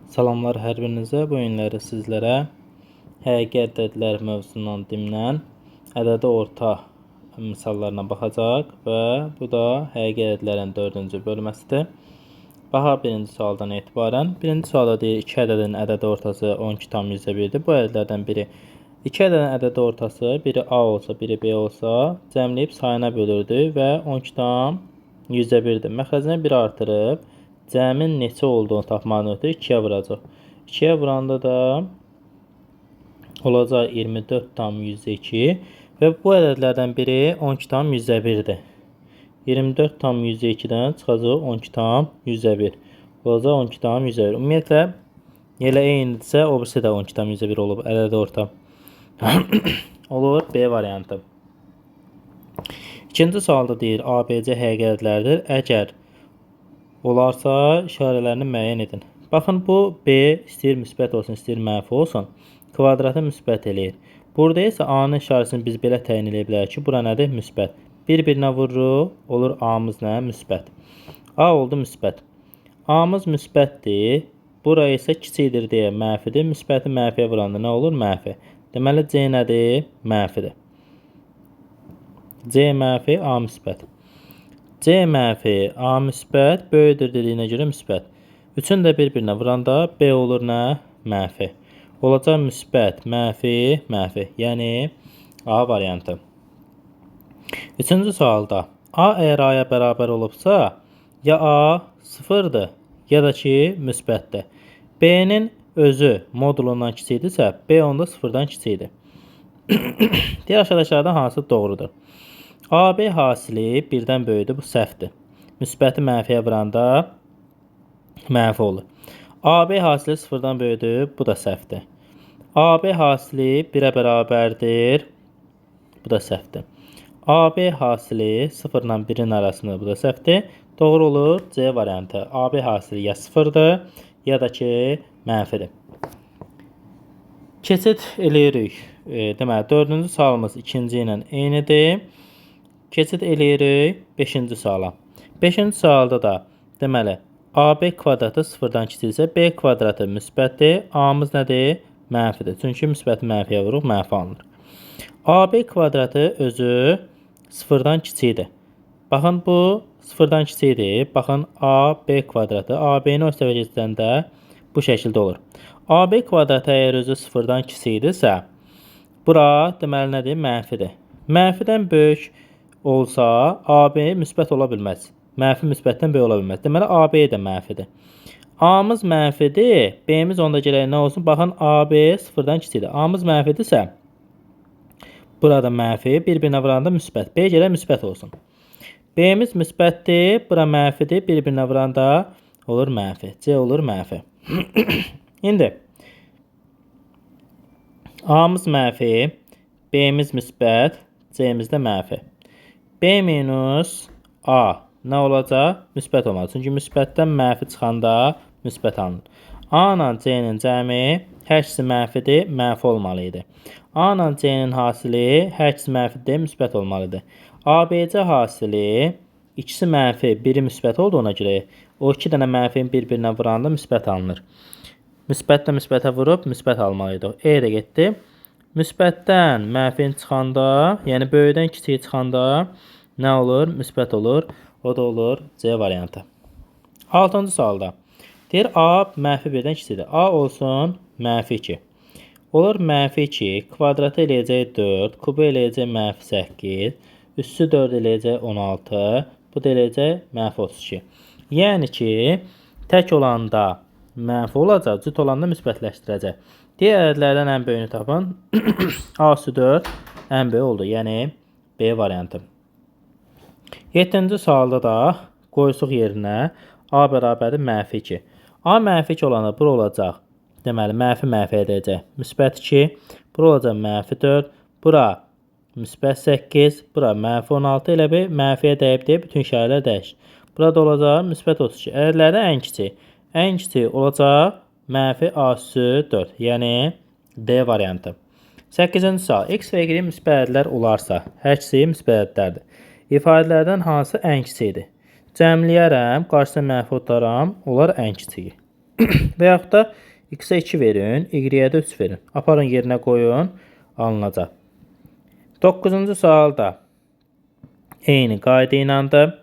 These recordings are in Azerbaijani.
Salamlar hər birinizə. Bu günləri sizlərə həqiqi ədədlər mövzusundan dimdən ədədi orta misallarına baxacaq və bu da həqiqi ədədlərin 4-cü bölməsidir. Baxa birinci sualdan etibarən. Birinci sualda deyir 2 ədədin ədədi ortası 12,1-dir. Bu ədədlərdən biri 2 ədədin ədədi ortası biri A olsa, biri B olsa cəmləyib sayına bölürdü və 12,1-dir. Məxrəcinə 1 artırıb cəmin neçə olduğunu tapmağını ötürü 2-yə vuracaq. 2-yə vuranda da olacaq 24,102 və bu ədədlərdən biri 12,101-dir. 24,102-dən çıxacaq 12,101. Olacaq 12,101. Ümumiyyətlə, elə eynidirsə, o birisi də 12,101 olub, ədədi orta. Olur B variantı. İkinci sualda deyir, ABC həqiqi ədədlərdir. Əgər olarsa, işarələrini müəyyən edin. Baxın, bu B istəyir müsbət olsun, istəyir mənfi olsun. Kvadratı müsbət eləyir. Burada isə A-nın işarəsini biz belə təyin edə bilərik ki, bura nədir? Müsbət. Bir-birinə vururuq, olur A-mız nə? Müsbət. A oldu müsbət. A-mız müsbətdir. Bura isə kiçikdir deyə mənfidir. Müsbəti mənfiyə vuranda nə olur? Mənfi. Deməli, C nədir? Mənfidir. C mənfi, A müsbət. C mənfi, A müsbət, böyüdür dediyinə görə müsbət. Üçün də bir-birinə vuranda B olur nə? Mənfi. Olacaq müsbət, mənfi, mənfi. Yəni A variantı. Üçüncü sualda A əgər A-ya bərabər olubsa, ya A sıfırdır, ya da ki müsbətdir. B-nin özü modulundan kiçikdirsə, B onda sıfırdan kiçikdir. Digər aşağıdakilərdən hansı doğrudur? AB hasili birdən böyüdür, bu səhvdir. Müsbəti mənfiyə vuranda mənfi olur. AB hasili sıfırdan böyüdür, bu da səhvdir. AB hasili 1-ə bərabərdir, bu da səhvdir. AB hasili 0 ilə 1-in arasında, bu da səhvdir. Doğru olur C variantı. AB hasili ya sıfırdır, ya da ki mənfidir. Keçid eləyirik. Deməli, 4-cü sualımız 2-ci ilə eynidir. Keçid eləyirik 5-ci suala. 5-ci sualda da deməli AB kvadratı 0-dan kiçiksə, B kvadratı müsbətdir, A-mız nədir? Mənfidir. Çünki müsbəti mənfiyə vuruq, mənfi alınır. AB kvadratı özü 0-dan kiçikdir. Baxın, bu 0-dan kiçikdir. Baxın, AB kvadratı. AB-ni o tərəfə keçəndə bu şəkildə olur. AB kvadratı əgər özü 0-dan kiçikdirsə, bura deməli nədir? Mənfidir. Mənfidən böyük olsa, AB müsbət ola bilməz. Mənfi müsbətdən böyük ola bilməz. Deməli, AB də mənfidir. A-mız mənfidir, B-miz onda gələk nə olsun? Baxın, AB 0-dan kiçikdir. A-mız mənfidirsə, burada mənfi, bir-birinə vuranda müsbət. B gələk müsbət olsun. B-miz müsbətdir, bura mənfidir, bir-birinə vuranda olur mənfi. C olur mənfi. İndi A-mız mənfi, B-miz müsbət, C-miz də mənfi. B minus A nə olacaq? Müsbət olmalı. Çünki müsbətdən mənfi çıxanda müsbət alınır. A ilə C-nin cəmi hər ikisi mənfidir, mənfi olmalı idi. A ilə C-nin hasili hər ikisi mənfidir, müsbət olmalı idi. ABC hasili ikisi mənfi, biri müsbət olduğuna görə o iki dənə mənfinin bir-birinə vuranda müsbət alınır. Müsbətlə müsbətə vurub müsbət almalı idi. E də getdi. Müsbətdən mənfin çıxanda, yəni böyüdən kiçiyi çıxanda nə olur? Müsbət olur. O da olur C variantı. 6-cı sualda deyir A mənfi 1-dən kiçikdir. A olsun mənfi 2. Olur mənfi 2, kvadratı eləyəcək 4, kubu eləyəcək mənfi 8, üssü 4 eləyəcək 16, bu da eləyəcək mənfi 32. Yəni ki, tək olanda mənfi olacaq, cüt olanda müsbətləşdirəcək. Digər ədədlərdən ən böyüyünü tapın. A üssü 4 ən böyük oldu. Yəni B variantı. 7-ci sualda da qoysuq yerinə A bərabərdir mənfi 2. A mənfi 2 olanda bura olacaq. Deməli, mənfi mənfi edəcək. Müsbət 2, bura olacaq mənfi 4, bura müsbət 8, bura mənfi 16 elə bir mənfiyə dəyib deyə bütün işarələr dəyişir. Burada olacaq müsbət 32. Ədədlərdən ən kiçik. Ən kiçik olacaq mənfi A üssü 4. Yəni D variantı. 8-ci sual. X və Y müsbət ədədlər olarsa, hər ikisi müsbət ədədlərdir. İfadələrdən hansı ən kiçikdir? Cəmləyərəm, qarşısına mənfi otaram, olar ən kiçiyi. Və yaxud da x-ə 2 verin, y-ə də 3 verin. Aparın yerinə qoyun, alınacaq. 9-cu sualda eyni qayda ilədir.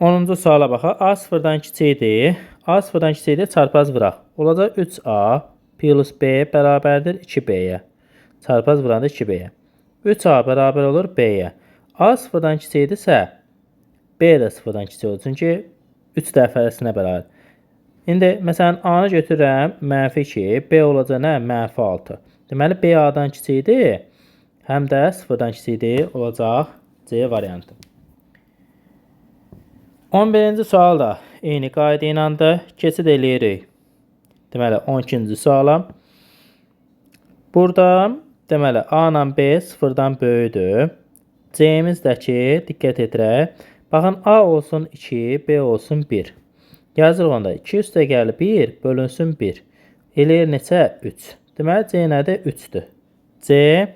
10-cu suala baxaq. A sıfırdan kiçikdir. A sıfırdan kiçikdir, çarpaz vıraq. Olacaq 3A plus B bərabərdir 2B-yə. Çarpaz vuranda 2B-yə. 3A bərabər olur B-yə. A sıfırdan kiçikdirsə, B də sıfırdan kiçik olur. Çünki 3 dəfəsinə bərabər. İndi, məsələn, A-nı götürürəm, -2, B olacaq nə? -6. Deməli, B A-dan kiçikdir, həm də sıfırdan kiçikdir, olacaq C variantı. 11-ci sual da eyni qayda ilədir. Keçid eləyirik. Deməli, 12-ci suala. Burada, deməli, A ilə B sıfırdan böyüdür. C-imizdəki, diqqət edirək. Baxın, A olsun 2, B olsun 1. Yazırıq onda 2 üstə gəlir 1, bölünsün 1. Eləyir neçə? 3. Deməli, C nədir? 3-dür. C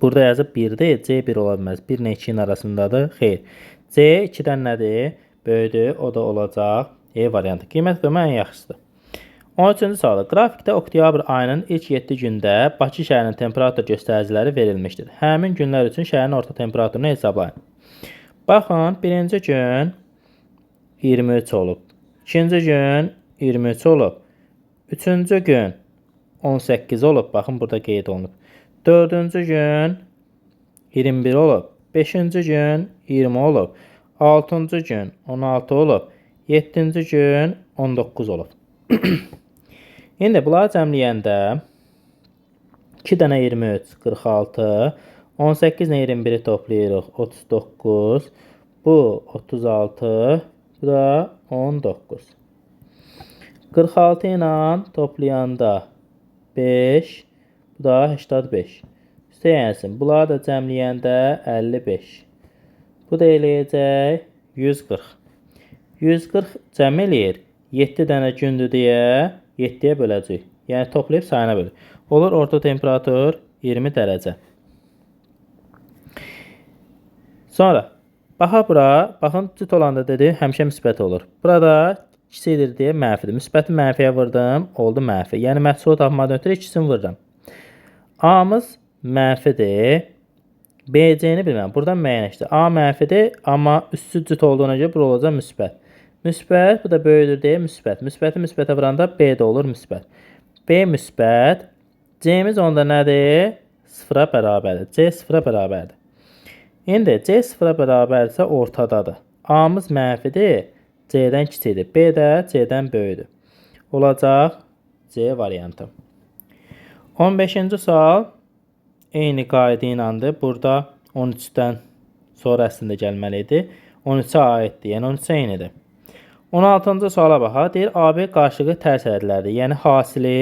burada yazıb 1-dir. C 1 ola bilməz. 1 ilə 2-nin arasındadır. Xeyr. C 2-dən nədir? Böyüdür. O da olacaq E variantı. Qiymət qoyma ən yaxşısıdır. 13-cü sual. Qrafikdə oktyabr ayının ilk 7 gündə Bakı şəhərinin temperatur göstəriciləri verilmişdir. Həmin günlər üçün şəhərin orta temperaturunu hesablayın. Baxın, birinci gün 23 olub. İkinci gün 23 olub. Üçüncü gün 18 olub. Baxın, burada qeyd olunub. Dördüncü gün 21 olub. Beşinci gün 20 olub. Altıncı gün 16 olub. Yeddinci gün 19 olub. İndi bunları cəmləyəndə 2 dənə 23, 46, 18 ilə 21-i toplayırıq, 39, bu 36, bu da 19. 46 ilə toplayanda 5, bu da 85. Üstəyənsin, bunları da cəmləyəndə 55. Bu da eləyəcək 140. 140 cəm eləyir. 7 dənə gündür deyə 7-yə böləcək. Yəni toplayıb sayına bölür. Olur orta temperatur 20 dərəcə. Sonra baxa bura, baxın cüt olanda dedi, həmişə müsbət olur. Burada kiçikdir deyə mənfidir. Müsbəti mənfiyə vurdum, oldu mənfi. Yəni məhsulu tapmadan ötürü ikisini vururam. A-mız mənfidir. B-C-ni bilməm. Buradan müəyyənləşdir. A mənfidir, amma üstü cüt olduğuna görə bura olacaq müsbət. Müsbət, bu da böyüdür deyə müsbət. Müsbəti müsbətə vuranda B də olur müsbət. B müsbət. C-miz onda nədir? 0-a bərabərdir. C 0-a bərabərdir. İndi C 0-a bərabərdirsə ortadadır. A-mız mənfidir, C-dən kiçikdir. B də C-dən böyüdür. Olacaq C variantı. 15-ci sual eyni qayda ilədir. Burada 13-dən sonra əslində gəlməli idi. 13-ə aiddir, yəni 13-ə eynidir. 16-cı suala baxaq. Deyir, AB qarşılıqlı tərs ədədlərdir. Yəni, hasili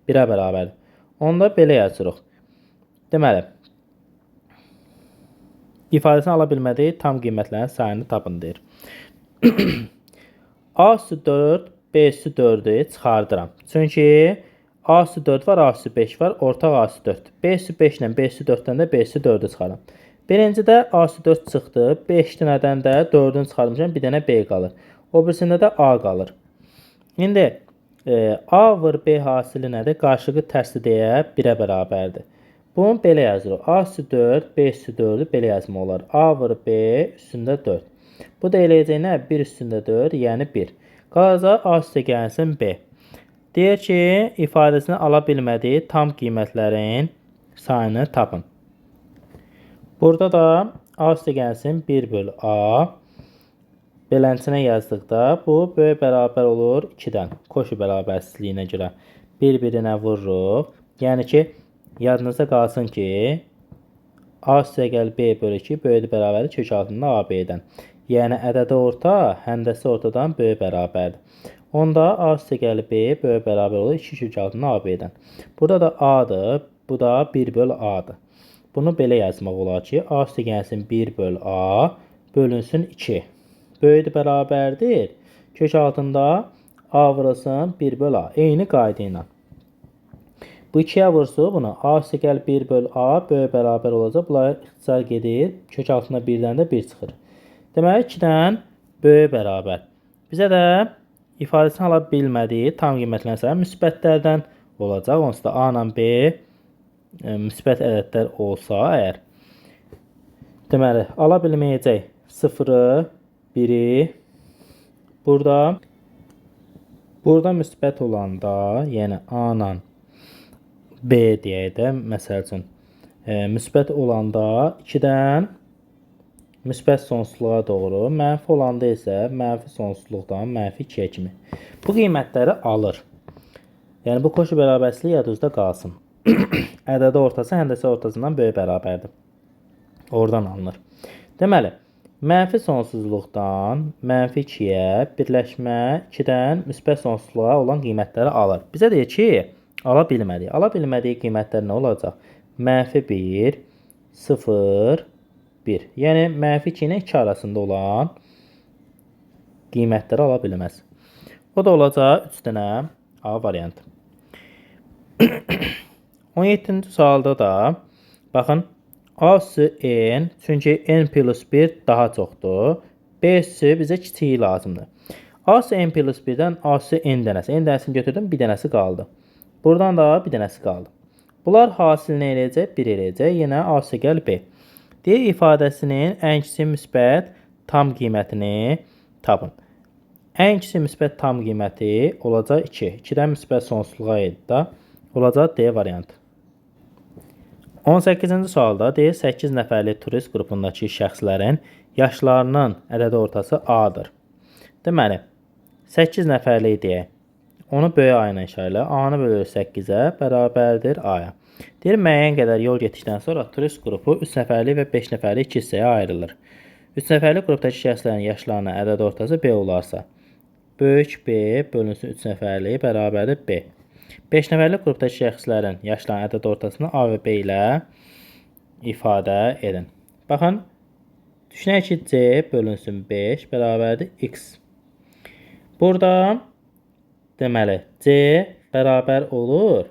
1-ə bərabərdir. Onda belə yazırıq. Deməli, ifadəsini ala bilmədik, tam qiymətlərin sayını tapın deyir. A üstü 4, B üstü 4-ü çıxardıram. Çünki A üstü 4 var, A üstü 5 var, ortaq A üstü 4. B üstü 5 ilə B üstü 4-dən də B üstü 4-ü çıxaram. Birincidə A üstü 4 çıxdı, 5 dənədən də 4-ünü çıxarmışam, bir dənə B qalır. O birisində də A qalır. İndi A vur B hasili nədir? Qarşılıqlı tərsli deyə 1-ə bərabərdir. Bunu belə yazırıq. A üstü 4, B üstü 4-ü belə yazmaq olar. A vur B üstündə 4. Bu da eləyəcək nə? 1 üstündə 4, yəni 1. Qalacaq A üstə gəlsin B. Deyir ki, ifadəsini ala bilmədiyi tam qiymətlərin sayını tapın. Burada da A üstə gəlsin 1 bölü A. Belənçinə yazdıqda bu böyük bərabər olur 2-dən. Koşu bərabərsizliyinə görə bir-birinə vururuq. Yəni ki, yadınızda qalsın ki, A üstə gəl B bölü 2 böyük bərabərdir kök altında AB-dən. Yəni ədədi orta həndəsi ortadan böyük bərabərdir. Onda A üstə gəl B böyük bərabər olur 2 kök altında AB-dən. Burada da A-dır, bu da 1 bölü A-dır. Bunu belə yazmaq olar ki, A üstə gəlsin 1 bölü A bölünsün 2. Böyüdü bərabərdir. Kök altında A vurulsun 1 bölü A. Eyni qayda ilə. Bu 2-yə vursu bunu. A üstə gəl 1 bölü A böyük bərabər olacaq. Bunlar ixtisar gedir. Kök altında 1-dən də 1 çıxır. Deməli 2-dən böyük bərabər. Bizə də ifadəsini ala bilmədiyi tam qiymətlərin sayı müsbətlərdən olacaq. Onsuz da A ilə B müsbət ədədlər olsa əgər, deməli, ala bilməyəcək 0-ı, 1-i. Burada müsbət olanda, yəni A ilə B deyək də, məsəl üçün, müsbət olanda 2-dən müsbət sonsuzluğa doğru, mənfi olanda isə mənfi sonsuzluqdan mənfi 2-yə kimi. Bu qiymətləri alır. Yəni, bu koşu bərabərsizliyi yadınızda qalsın. Ədədi ortası həndəsə ortasından böyük bərabərdir. Oradan alınır. Deməli, mənfi sonsuzluqdan mənfi 2-yə birləşmə 2-dən müsbət sonsuzluğa olan qiymətləri alır. Bizə deyir ki, ala bilmədik. Ala bilmədiyi qiymətlər nə olacaq? Mənfi 1, 0, 1. Yəni, mənfi 2 ilə 2 arasında olan qiymətləri ala bilməz. O da olacaq 3 dənə A variantı. 17-ci sualda da, baxın, A üssü n, çünki n plus 1 daha çoxdur. B üssü bizə kiçiyi lazımdır. A üssü n plus 1-dən A üssü n dənəsi. N dənəsini götürdüm, bir dənəsi qaldı. Buradan da bir dənəsi qaldı. Bunlar hasil nə eləyəcək? 1 eləyəcək. Yenə A üssü gəl B. D ifadəsinin ən kiçik müsbət tam qiymətini tapın. Ən kiçik müsbət tam qiyməti olacaq 2. 2-dən müsbət sonsuzluğa da olacaq D variantı. 18-ci sualda deyir, 8 nəfərlik turist qrupundakı şəxslərin yaşlarının ədədi ortası A-dır. Deməli, 8 nəfərlik deyək. Onu böyük A ilə işarələ. A-nı bölür 8-ə bərabərdir A-ya. Deyir, müəyyən qədər yol getdikdən sonra turist qrupu 3 nəfərlik və 5 nəfərlik 2 hissəyə ayrılır. 3 nəfərlik qrupdakı şəxslərin yaşlarının ədədi ortası B olarsa, böyük B bölünsün 3 nəfərlik bərabərdir B. 5 nəfərlik qrupdakı şəxslərin yaşlarının ədəd ortasını A və B ilə ifadə edin. Baxın, düşünək ki, C bölünsün 5 bərabərdir X. Burada, deməli, C bərabər olur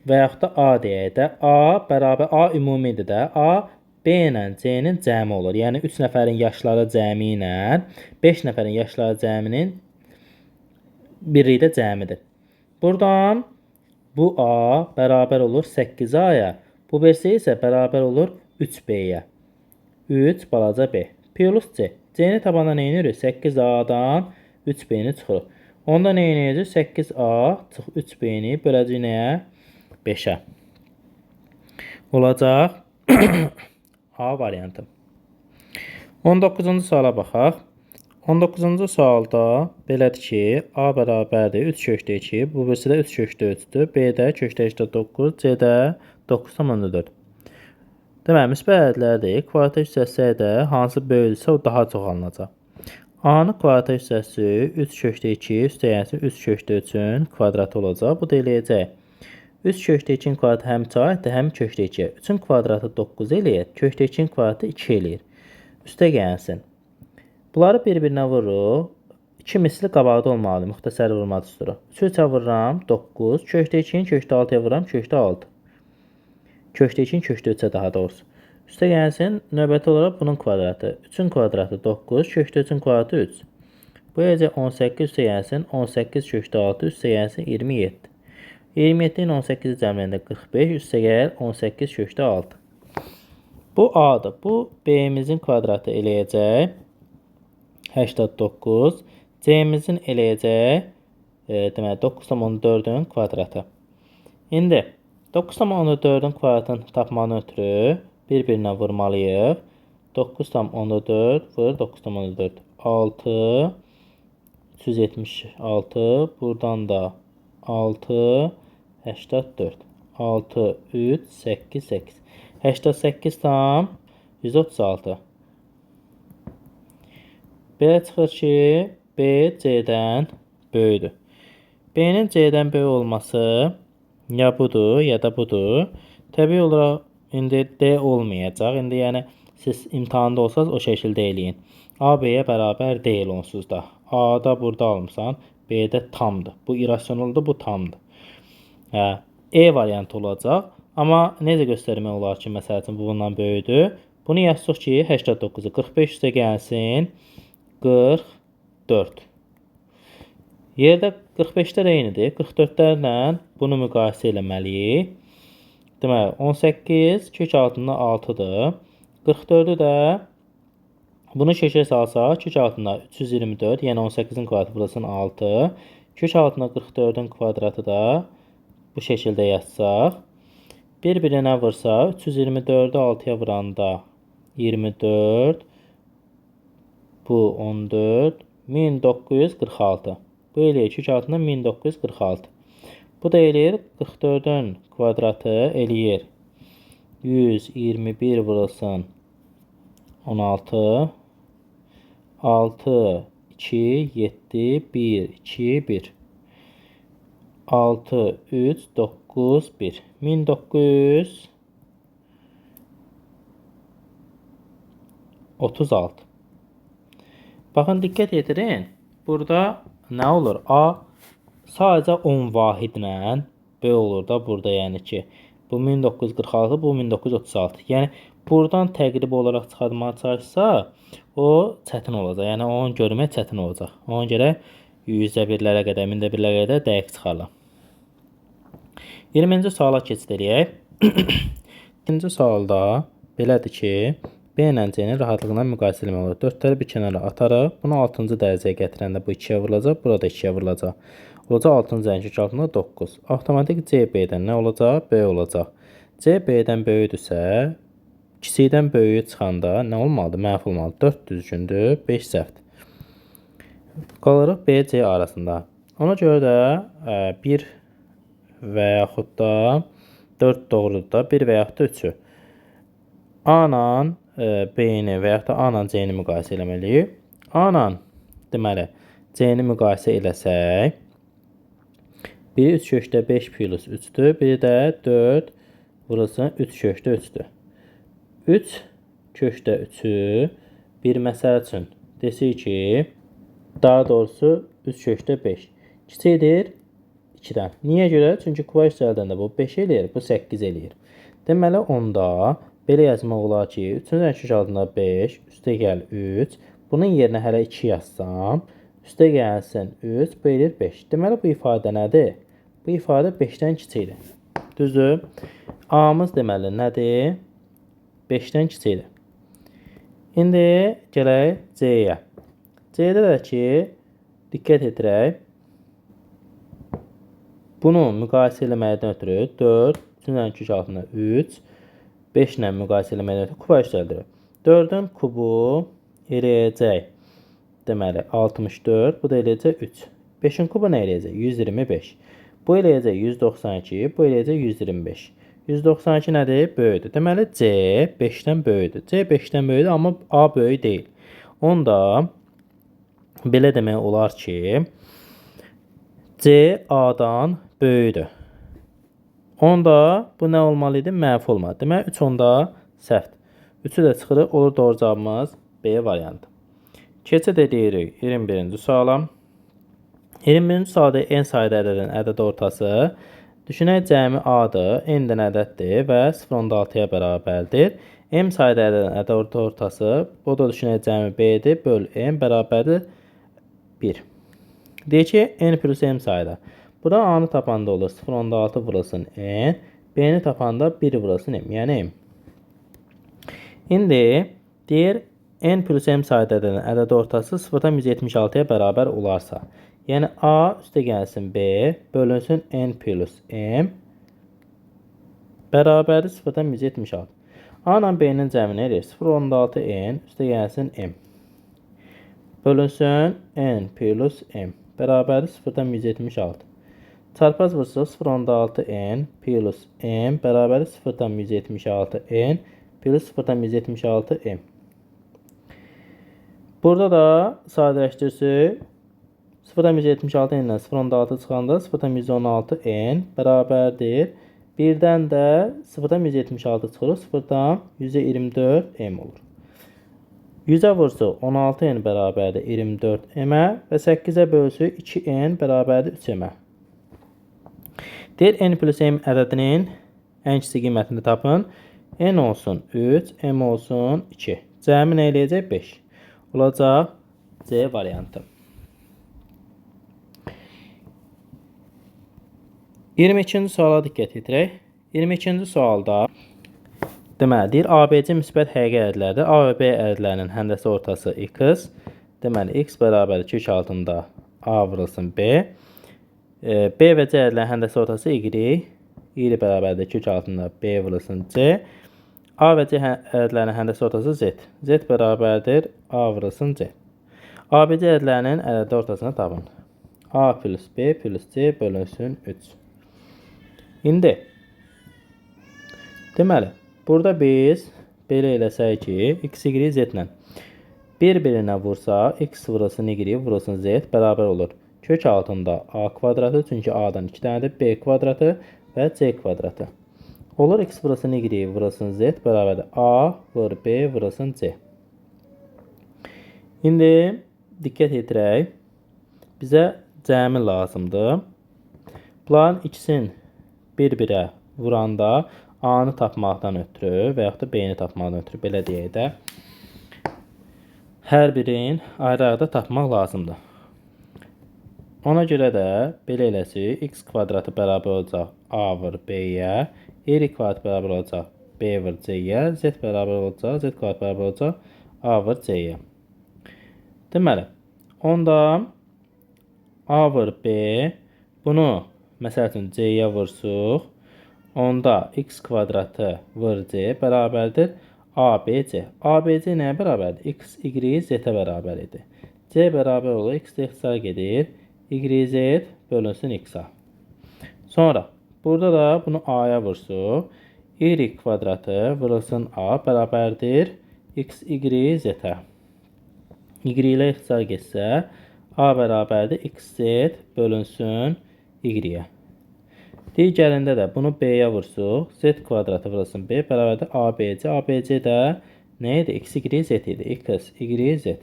və yaxud da A deyək də, A bərabər, A ümumidir də, A B ilə C-nin cəmi olur. Yəni, 3 nəfərin yaşları cəmi ilə 5 nəfərin yaşları cəminin birlikdə cəmidir. Buradan bu A bərabər olur 8A-ya. Bu birisi isə bərabər olur 3B-yə. 3 balaca B. Plus C. C-ni tabanda nə edirik? 8A-dan 3B-ni çıxırıq. Onda nə edəcək? 8A çıx 3B-ni böləcək nəyə? 5-ə. Olacaq A variantı. 19-cu suala baxaq. 19-cu sualda belədir ki, A bərabərdir 3 köşdə 2, bu birisi də 3 köşdə 3-dür. B də köşdə 9, C də 9,4. Deməli, müsbət ədədlərdir. Kvadrat hissəsi də hansı böyükdürsə o daha çox alınacaq. A-nın kvadrat hissəsi 3 köşdə 2, üstəyəsi 3 köşdə 3-ün kvadratı olacaq. Bu da eləyəcək. 3 köşdə 2-nin kvadratı həm aiddir, həm köşdə 2-yə. 3-ün kvadratı 9 eləyir, köşdə 2-nin kvadratı 2 eləyir. Üstə gəlsin. Bunları bir-birinə vururuq. 2 misli qabaqda olmalıdır. Müxtəsər vurma düsturu. 3-ə vururam 9. Köşdə 2-nin köşdə 6-ya vururam köşdə 6. Köşdə 2-nin köşdə 3-ə daha doğrusu. Üstə gəlsin növbəti olaraq bunun kvadratı. 3-ün kvadratı 9. Köşdə 3-ün kvadratı 3. Bu eləcək 18 üstə gəlsin. 18 köşdə 6 üstə gəlsin 27. 27-nin 18-i cəmləndə 45. Üstə gəl 18 köşdə 6. Bu A-dır. Bu B-imizin kvadratı eləyəcək 89. C-imizin eləyəcək deməli 9,14-ün kvadratı. İndi 9,14-ün kvadratını tapmanı ötürü bir-birinə vurmalıyıq. 9,14 vur 9,14. 6 376. Buradan da 6 84. 6 3 8 8. 88 tam 136. Belə çıxır ki, B C-dən böyükdür. B-nin C-dən böyük olması ya budur, ya da budur. Təbii olaraq indi D olmayacaq. İndi yəni siz imtahanda olsanız o şəkildə eləyin. A B-yə bərabər deyil onsuz da. A-da burada almısan, B-də tamdır. Bu irrasionaldır, bu tamdır. E variantı olacaq. Amma necə göstərmək olar ki, məsəl üçün bu bundan böyükdür? Bunu yazsaq ki, 89-u 45 üstə gəlsin. 40 4. Yerdə 45-lər eynidir. 44-lərlə bunu müqayisə eləməliyik. Deməli, 18 kök altında 6-dır. 44-ü də bunu kökə salsaq, kök altında 324, yəni 18-in kvadratı burasının 6. Kök altında 44-ün kvadratı da bu şəkildə yazsaq. Bir-birinə vursa, 324-ü 6-ya vuranda 24, bu 14, 1946. Bu eləyir kök altında 1946. Bu da eləyir 44-ün kvadratı eləyir 121 vurulsun 16, 6, 2, 7, 1, 2, 1, 6, 3, 9, 1. 1936. Baxın, diqqət yetirin. Burada nə olur? A sadəcə 10 vahidlə B olur da burada, yəni ki, bu 1946, bu 1936. Yəni buradan təqrib olaraq çıxartmağa çalışsa, o çətin olacaq. Yəni onu görmək çətin olacaq. Ona görə 100-ə birlərə qədər, 1000-də birlərə qədər dəqiq çıxarılır. 20-ci suala keçid edək. İkinci sualda belədir ki, B ilə C-ni rahatlıqla müqayisə etmək olur. 4-ləri bir kənara atarıq. Bunu 6-cı dərəcəyə gətirəndə bu 2-yə vurulacaq, burada 2-yə vurulacaq. Olacaq 6-cı dərəcə kök altında 9. Avtomatik C B-dən nə olacaq? B olacaq. C B-dən böyükdürsə, kiçikdən böyüyü çıxanda nə olmalıdır? Mənfi olmalıdır. 4 düzgündür, 5 səhvdir. Qalırıq B, C arasında. Ona görə də 1 və yaxud da 4 doğrudur da 1 və yaxud da 3-ü. A-la B-ni və yaxud da A-la C-ni müqayisə eləməliyik. A-la deməli C-ni müqayisə eləsək, biri 3 kökdə 5 plus 3-dür, biri də 4 vurulsun 3 kökdə 3-dür. 3 kökdə 3-ü bir məsəl üçün desək ki, daha doğrusu 3 kökdə 5 kiçikdir 2-dən. Niyə görə? Çünki kuba işlərdəndə bu 5 eləyir, bu 8 eləyir. Deməli, onda belə yazmaq olar ki, 3-cü kök altında 5, üstə gəl 3. Bunun yerinə hələ 2 yazsam, üstə gəlsin 3, bu eləyir 5. Deməli, bu ifadə nədir? Bu ifadə 5-dən kiçikdir. Düzdür? A-mız deməli nədir? 5-dən kiçikdir. İndi gələk C-yə. C-də də ki, diqqət edirək. Bunu müqayisə eləməkdən ötürü 4, 3-cü kök altında 3, 5 ilə müqayisə eləməkdən ötürü kuba işlədir. 4-ün kubu eləyəcək. Deməli, 64, bu da eləyəcək 3. 5-in kubu nə eləyəcək? 125. Bu eləyəcək 192, bu eləyəcək 125. 192 nədir? Böyüdür. Deməli, C 5-dən böyüdür. C 5-dən böyüdür, amma A böyük deyil. Onda belə demək olar ki, C A-dan böyüdür. Onda bu nə olmalı idi? Mənfi olmalı. Demək, 3 onda səhvdir. 3-ü də çıxırıq, olur doğru cavabımız B variantı. Keçid edirik 21-ci suala. 21-ci sualda n sayda ədədin ədəd ortası düşünək cəmi A-dır, n-dən ədəddir və 0.6-ya bərabərdir. M sayda ədədin ədəd ortası, bu da düşünək cəmi B-dir, böl n bərabərdir 1. Deyək ki, n plus m sayda. Burada A-nı tapanda olur 0.6 vurulsun n, B-ni tapanda 1 vurulsun m, yəni m. İndi deyir, n plus m sayda ədəd ortası 0.176-ya bərabər olarsa, yəni A üstə gəlsin B, bölünsün n plus m, bərabərdir 0.176. A ilə B-nin cəmini eləyir 0.6 n üstə gəlsin m, bölünsün n plus m, bərabərdir 0.176. Çarpaz vursa 0.6 n plus m bərabərdir 0.176 n plus 0.176 m. Burada da sadələşdirsək 0.176 n ilə 0.6 çıxanda 0.116 n bərabərdir. Birdən də 0.176 çıxırıq, 0.124 m olur. 100-ə vursuq 16 n bərabərdir 24 m-ə və 8-ə bölsük 2 n bərabərdir 3 m-ə. Deyir, n plus m ədədinin ən kiçik qiymətini tapın. N olsun 3, m olsun 2. Cəmi nə eləyəcək? 5. Olacaq C variantı. 22-ci suala diqqət yetirək. 22-ci sualda deməli deyir ABC müsbət həqiqi ədədlərdir. A və B ədədlərinin həndəsi ortası x. Deməli x bərabər kök altında A vurulsun B. B və C ədədlərinin həndəsi ortası y. Y bərabərdir kök altında B vurulsun C. A və C ədədlərinin həndəsi ortası Z. Z bərabərdir A vurulsun C. ABC ədədlərinin ədədi ortasını tapın. A plus B plus C bölünsün 3. İndi deməli burada biz belə eləsək ki, x, y, z ilə bir-birinə vursa, x vurulsun y vurulsun z bərabər olur. Kök altında a kvadratı, çünki a-dan 2 dənədir, b kvadratı və c kvadratı. Olur x vurulsun y vurulsun z bərabərdir a vur b vurulsun c. İndi diqqət yetirək. Bizə cəmi lazımdır. Bunların ikisini bir-birə vuranda a-nı tapmaqdan ötürü və yaxud da b-ni tapmaqdan ötürü belə deyək də. Hər birin ayrı-ayrıda tapmaq lazımdır. Ona görə də belə eləsi x kvadratı bərabər olacaq a vur b-yə, y kvadrat bərabər olacaq b vur c-yə, z bərabər olacaq, z kvadrat bərabər olacaq a vur c-yə. Deməli, onda a vur b, bunu məsəl üçün c-yə vursuq, onda x kvadratı vur c bərabərdir ABC. ABC nəyə bərabərdir? X, y, z-ə bərabər idi. C bərabər olur, x ixtisar gedir, y, z bölünsün x-a. Sonra, burada da bunu a-ya vursuq, y kvadratı vurulsun a bərabərdir x, y, z-ə. Y ilə ixtisar getsə, a bərabərdir x, z bölünsün y-ə. Digərində də bunu b-yə vursuq, z kvadratı vurulsun b bərabərdir ABC. ABC də nə idi? X, y, z idi. X, y, z.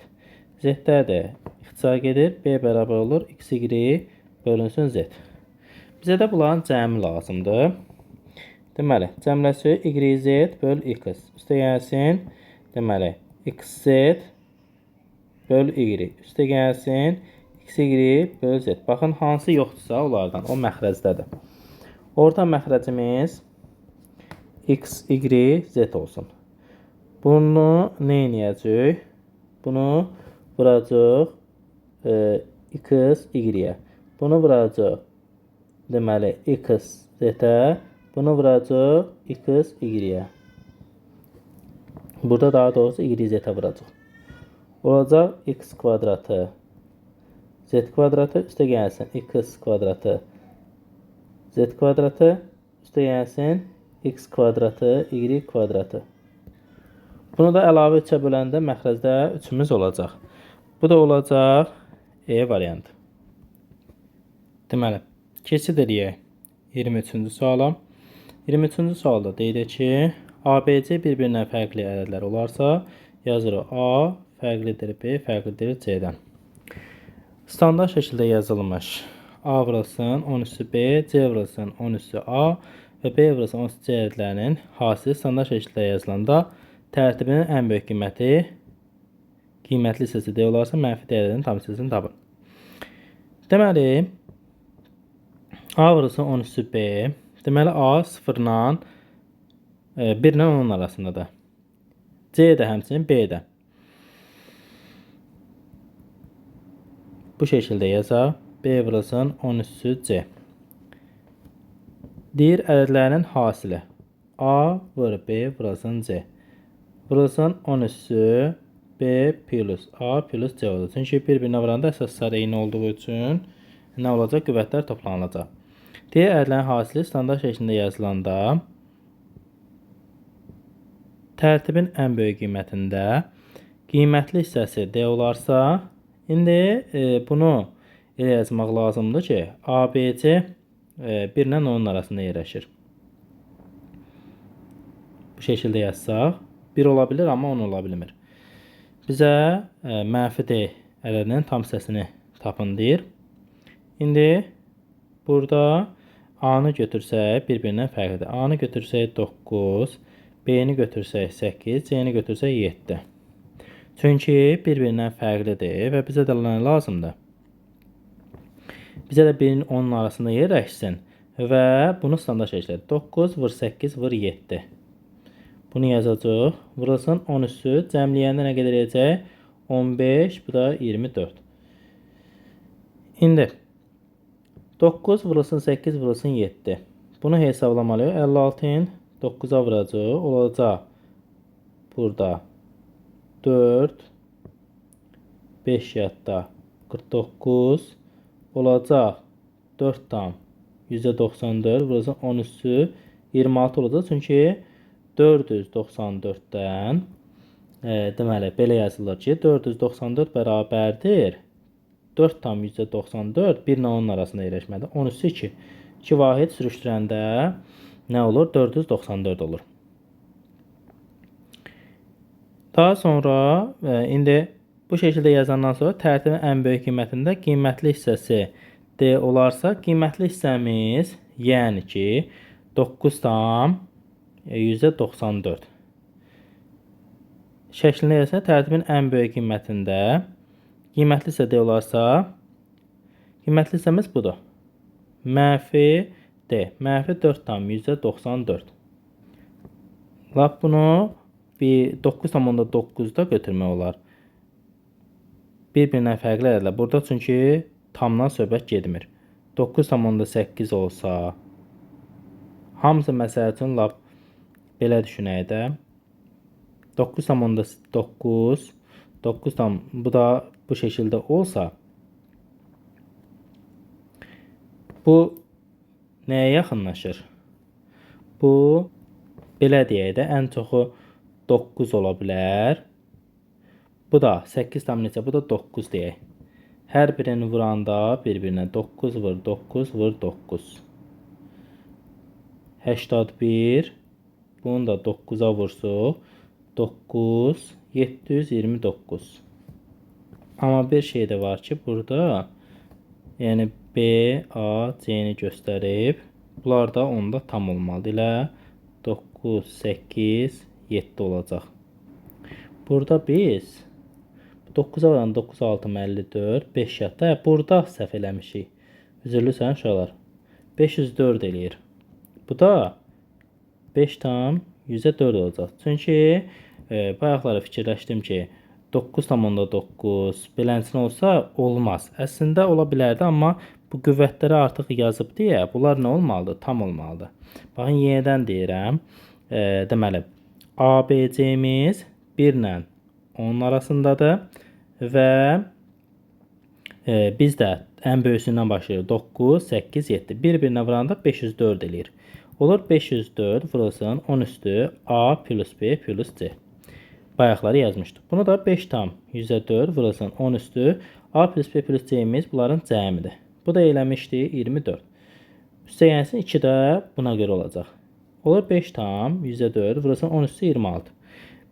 Z-də də ixtisar gedir, b bərabər olur, x, y bölünsün z. Bizə də bunların cəmi lazımdır. Deməli, cəmləsi y, z böl x. Üstə gəlsin, deməli, x, z böl y. Üstə gəlsin, x, y böl z. Baxın, hansı yoxdursa onlardan, o məxrəzdədir. Orta məxrəcimiz x, y, z olsun. Bunu nə edəcək? Bunu vuracaq x, y-ə. Bunu vuracaq deməli x, z-ə. Bunu vuracaq x, y-ə. Burada daha doğrusu y, z-ə vuracaq. Olacaq x kvadratı, z kvadratı üstə gəlsin x kvadratı, z kvadratı üstə gəlsin x kvadratı, y kvadratı. Bunu da əlavə 3-ə böləndə məxrəcdə 3-ümüz olacaq. Bu da olacaq E variantı. Deməli, keçid edək 23-cü suala. 23-cü sualda deyilir ki, ABC bir-birindən fərqli ədədlər olarsa, yazırıq A fərqlidir B fərqlidir C-dən. Standart şəkildə yazılmış A vurulsun 10 üstü B, C vurulsun 10 üstü A və B vurulsun 10 üstü C ədədlərinin hasili standart şəkildə yazılanda tərtibinin ən böyük qiyməti qiymətli hissəsi D olarsa, mənfi D ədədinin tam hissəsini tapın. Deməli, A vurulsun 10 üstü B. Deməli, A 0-la 1-lə 10 arasındadır. C də həmçinin B də. Bu şəkildə yazaq. B vurulsun 10 üstü C. Deyir, ədədlərinin hasili. A vur B vurulsun C. Vurulsun 10 üstü B plus A plus C olur. Çünki bir-birinə vuranda əsaslar eyni olduğu üçün nə olacaq? Qüvvətlər toplanılacaq. Deyir, ədədlərin hasili standart şəklində yazılanda tərtibin ən böyük qiymətində qiymətli hissəsi D olarsa, indi bunu elə yazmaq lazımdır ki, ABC 1 ilə 10 arasında yerləşir. Bu şəkildə yazsaq, 1 ola bilir, amma 10 ola bilmir. Bizə mənfi D ədədinin tam hissəsini tapın deyir. İndi burada A-nı götürsək, bir-birindən fərqlidir. A-nı götürsək 9, B-ni götürsək 8, C-ni götürsək 7. Çünki bir-birindən fərqlidir və bizə də nə lazımdır? Bizə də 1-in 10-un arasında yerləşsin və bunu standart şəkildə 9 vur 8 vur 7. Bunu yazacaq. Vurulsun 10 üstü. Cəmləyəndə nə qədər edəcək? 15, bu da 24. İndi 9 vurulsun 8 vurulsun 7. Bunu hesablamalıyıq. 56'ın 9'a vuracaq. Olacaq burada 4, 5 yadda 49 olacaq. 4 tam %94 vurulsun 10 üstü 26 olacaq. Çünki 494'dən deməli belə yazılır ki 494 bərabərdir 4 tam %94 1 ilə 10 arasında yerləşməlidir. 10 üstü 2. 2 vahid sürüşdürəndə nə olur? 494 olur. Daha sonra indi bu şəkildə yazandan sonra tərtibin ən böyük qiymətində qiymətli hissəsi D olarsa, qiymətli hissəmiz yəni ki 9 tam %94. Şəklində yazsa tərtibin ən böyük qiymətində qiymətli hissə D olarsa, qiymətli hissəmiz budur. Mənfi D. Mənfi 4 tam %94. Lap bunu 9,9'da götürmək olar. Bir-birindən fərqli ədədlər. Burada çünki tamdan söhbət getmir. 9,8 olsa, hamısı məsəl üçün lap belə düşünək də. 9,9 9 tam bu da bu şəkildə olsa, bu nəyə yaxınlaşır? Bu belə deyək də ən çoxu 9 ola bilər. Bu da 8 tam neçə? Bu da 9 deyək. Hər birini vuranda bir-birinə 9 vur 9 vur 9. 81. Bunu da 9'a vursuq. 9 729. Amma bir şey də var ki, burada yəni B, A, C-ni göstərib. Bunlar da onda tam olmalıdır. Elə 9, 8, 7 olacaq. Burada biz 9'a vuran 9, 6, 54, 5 yadda. Burada səhv eləmişik. Üzürlüsən uşaqlar. 504 eləyir. Bu da 5 tam %4 olacaq. Çünki bayaqları fikirləşdim ki 9,9 beləncə olsa olmaz. Əslində ola bilərdi, amma bu qüvvətləri artıq yazıb deyə bunlar nə olmalıdır? Tam olmalıdır. Baxın yenidən deyirəm. Deməli ABC-miz 1 ilə 10 arasındadır və biz də ən böyüsündən başlayırıq. 9, 8, 7. Bir-birinə vuranda 504 eləyir. Olur 504 vurulsun 10 üstü A plus B plus C. Bayaqları yazmışdıq. Bunu da 5 tam %4 vurulsun 10 üstü A plus B plus C'miz bunların cəmidir. Bu da eləmişdi 24. Üstəgəlsin 2 də buna görə olacaq. Olur 5 tam %4 vurulsun 10 üstü 26.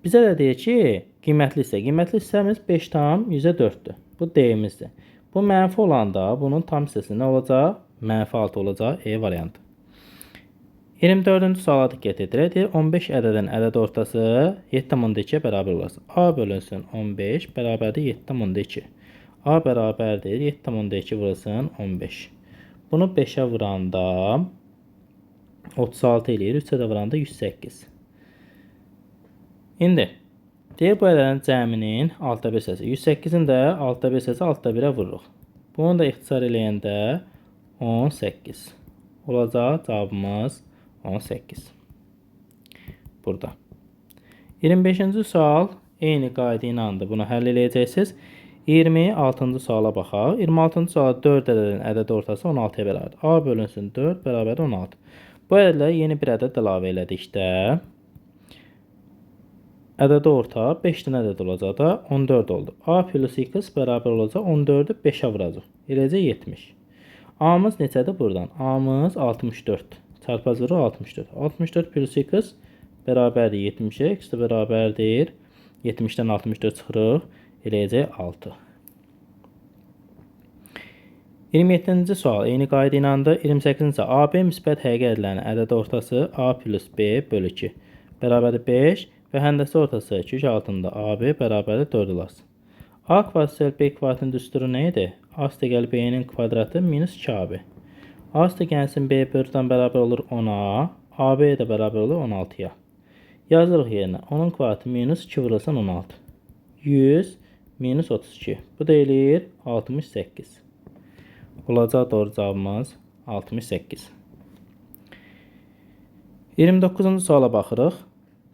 Bizə də deyir ki, qiymətli hissə. Qiymətli hissəmiz 5 tam %4'dür. Bu D'mizdir. Bu mənfi olanda bunun tam hissəsi nə olacaq? Mənfi 6 olacaq. E variantı. 24-cü suala diqqət edirək. 15 ədədin ədəd ortası 7,2'ye bərabər olarsa. A bölünsün 15 bərabərdir 7,2. A bərabərdir 7,2 vurulsun 15. Bunu 5'e vuranda 36 eləyir. 3'e də vuranda 108. İndi deyir bu ədədin cəminin altta bir hissəsi. 108'in də altta bir hissəsi altta 1'ə vururuq. Bunu da ixtisar eləyəndə 18. Olacaq cavabımız 18. Burada. 25-ci sual eyni qayda ilə bunu həll edəcəksiniz. 26-cı suala baxaq. 26-cı suala 4 ədədin ədəd ortası 16'ya bərabərdir. A bölünsün 4 bərabərdir 16. Bu ədədlərə yeni bir ədəd əlavə elədikdə ədəd orta 5 dənə ədəd olacaq da 14 oldu. A plus x bərabər olacaq 14'ü 5'ə vuracaq. Eləcək 70. A'mız neçədir buradan? A'mız 64. Çarpaz vurur 64. 64 plus x bərabərdir 70'e. X də bərabərdir 70'dən 64 çıxırıq. Eləyəcək 6. 27-ci sual eyni qayda ilə də 28-ci AB müsbət həqiqi ədədlərin ədəd ortası A plus B bölü 2 bərabərdir 5 və həndəsi ortası kök altında AB bərabərdir 4 olasın. A kvadrat B kvadratın düsturu nə idi? A üstəgəl B'nin kvadratı minus 2AB. A üstə gəlsin B bölüdən bərabər olur 10-a. AB də bərabər olur 16-ya. Yazırıq yerinə. 10-un kvadratı minus 2 vurulsan 16. 100 minus 32. Bu da eləyir 68. Olacaq doğru cavabımız 68. 29-cu suala baxırıq.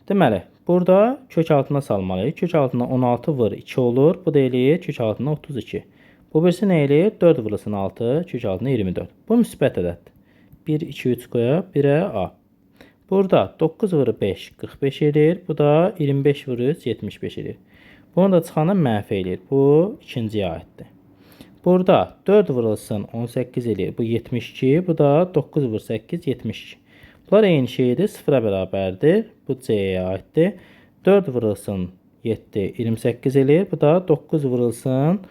Deməli, burada kök altına salmalıyıq. Kök altına 16 vur 2 olur. Bu da eləyir kök altına 32. Bu birisi nə eləyir? 4 vurulsun 6, kök altına 24. Bu müsbət ədəddir. 1, 2, 3 qoyaq, 1-ə A. Burada 9 vuru 5, 45 eləyir. Bu da 25 vuru 3, 75 eləyir. Bunu da çıxana mənfi eləyir. Bu ikinciyə aiddir. Burada 4 vurulsun 18 eləyir. Bu 72. Bu da 9 vur 8, 72. Bunlar eyni şeydir. 0-a bərabərdir. Bu C-yə aiddir. 4 vurulsun 7, 28 eləyir. Bu da 9 vurulsun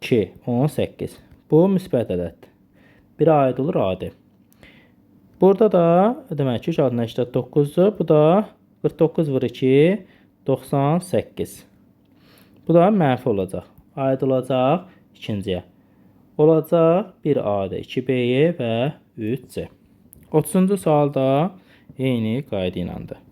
2, 18. Bu müsbət ədəddir. 1-ə aid olur A-dir. Burada da demək ki, 89-dur. Bu da 49 vur 2, 98. Bu da mənfi olacaq. Aid olacaq ikinciyə. Olacaq 1A-dir, 2B-yə və 3C. 30-cu sual da eyni qayda iləndir.